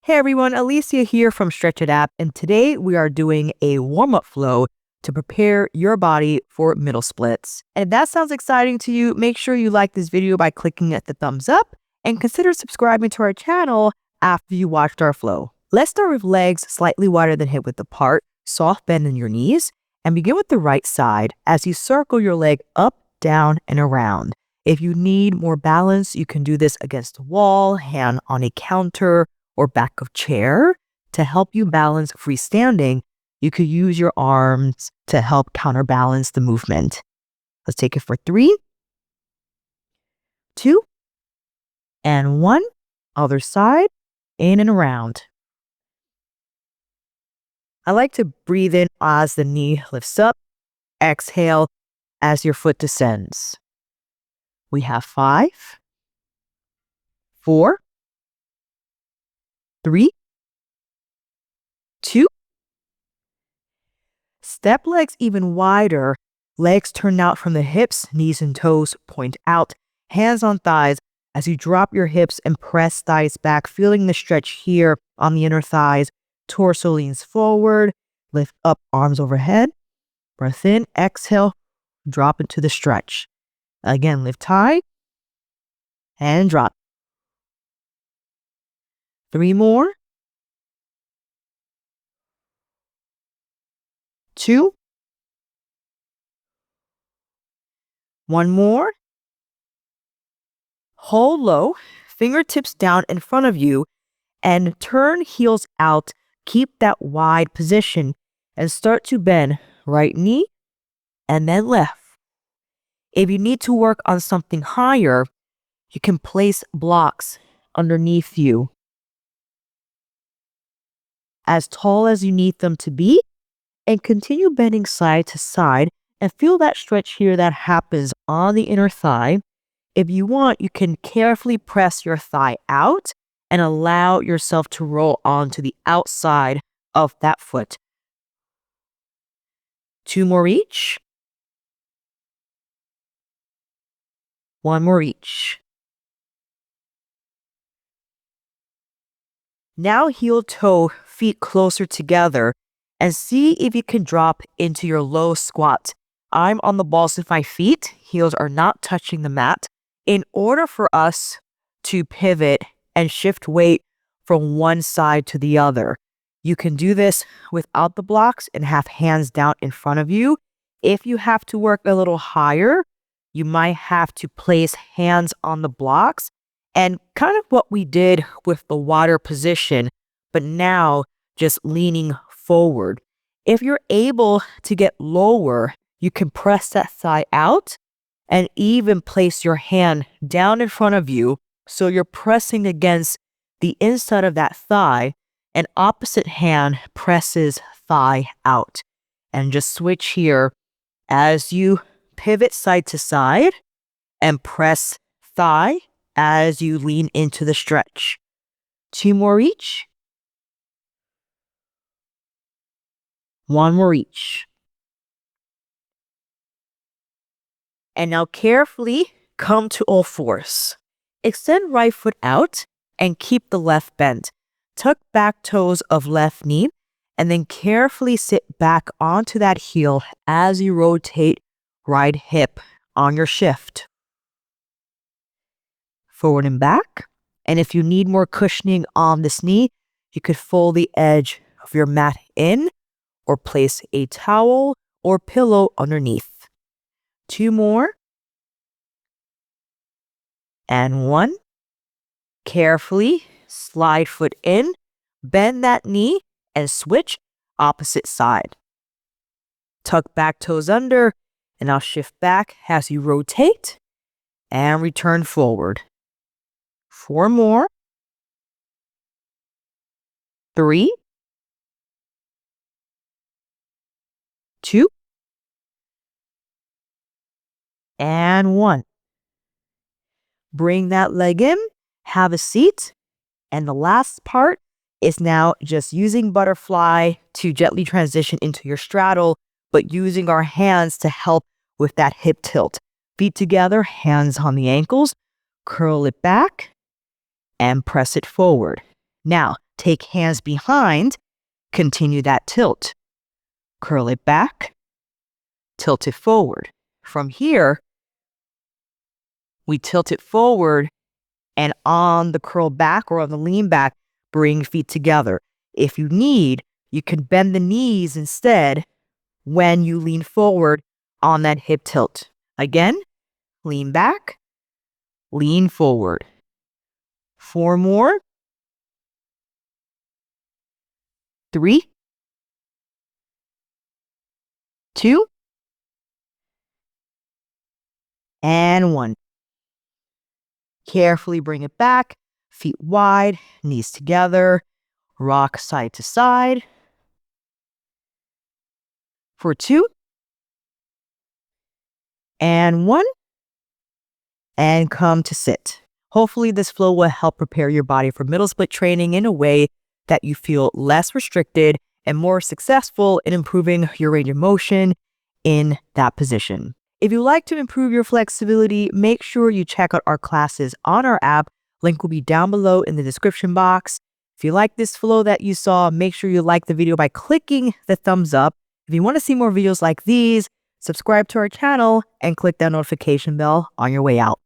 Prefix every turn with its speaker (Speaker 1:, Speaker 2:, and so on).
Speaker 1: Hey everyone, Alicia here from Stretch It App, and today we are doing a warm-up flow to prepare your body for middle splits. And if that sounds exciting to you, make sure you like this video by clicking at the thumbs up and consider subscribing to our channel after you watched our flow. Let's start with legs slightly wider than hip width apart, soft bend in your knees, and begin with the right side as you circle your leg up, down, and around. If you need more balance, you can do this against a wall, hand on a counter, or back of chair. To help you balance freestanding, you could use your arms to help counterbalance the movement. Let's take it for 3, 2, and 1. Other side, in and around. I like to breathe in as the knee lifts up. Exhale as your foot descends. We have 5, 4, 3, 2. Step legs even wider. Legs turn out from the hips, knees and toes point out. Hands on thighs as you drop your hips and press thighs back, feeling the stretch here on the inner thighs. Torso leans forward. Lift up, arms overhead. Breath in, exhale, drop into the stretch. Again, lift high and drop. 3 more. 2. 1 more. Hold low, fingertips down in front of you, and turn heels out. Keep that wide position and start to bend right knee and then left. If you need to work on something higher, you can place blocks underneath you, as tall as you need them to be, and continue bending side to side and feel that stretch here that happens on the inner thigh. If you want, you can carefully press your thigh out and allow yourself to roll onto the outside of that foot. 2 more each. 1 more each. Now heel toe, feet closer together, and see if you can drop into your low squat. I'm on the balls with my feet. Heels are not touching the mat. In order for us to pivot and shift weight from one side to the other, you can do this without the blocks and have hands down in front of you. If you have to work a little higher, you might have to place hands on the blocks, and kind of what we did with the water position, but now just leaning forward. If you're able to get lower, you can press that thigh out and even place your hand down in front of you so you're pressing against the inside of that thigh, and opposite hand presses thigh out. And just switch here as you pivot side to side and press thigh as you lean into the stretch. 2 more each. 1 more each. And now carefully come to all fours. Extend right foot out and keep the left bent. Tuck back toes of left knee and then carefully sit back onto that heel as you rotate right hip on your shift. Forward and back. And if you need more cushioning on this knee, you could fold the edge of your mat in or place a towel or pillow underneath. 2 more. And 1. Carefully slide foot in, bend that knee, and switch opposite side. Tuck back toes under, and I'll shift back as you rotate and return forward. 4 more. 3. 2. And 1. Bring that leg in, have a seat, and the last part is now just using butterfly to gently transition into your straddle, but using our hands to help with that hip tilt. Feet together, hands on the ankles, curl it back, and press it forward. Now, Take hands behind, continue that tilt. Curl it back, tilt it forward. From here, we tilt it forward, and on the curl back or on the lean back, bring feet together. If you need, you can bend the knees instead when you lean forward on that hip tilt. Again, lean back, lean forward. 4 more. 3, 2, and 1. Carefully bring it back, feet wide, knees together, rock side to side. For 2, and 1, and come to sit. Hopefully this flow will help prepare your body for middle split training in a way that you feel less restricted and more successful in improving your range of motion in that position. If you like to improve your flexibility, make sure you check out our classes on our app. Link will be down below in the description box. If you like this flow that you saw, make sure you like the video by clicking the thumbs up. If you want to see more videos like these, subscribe to our channel and click that notification bell on your way out.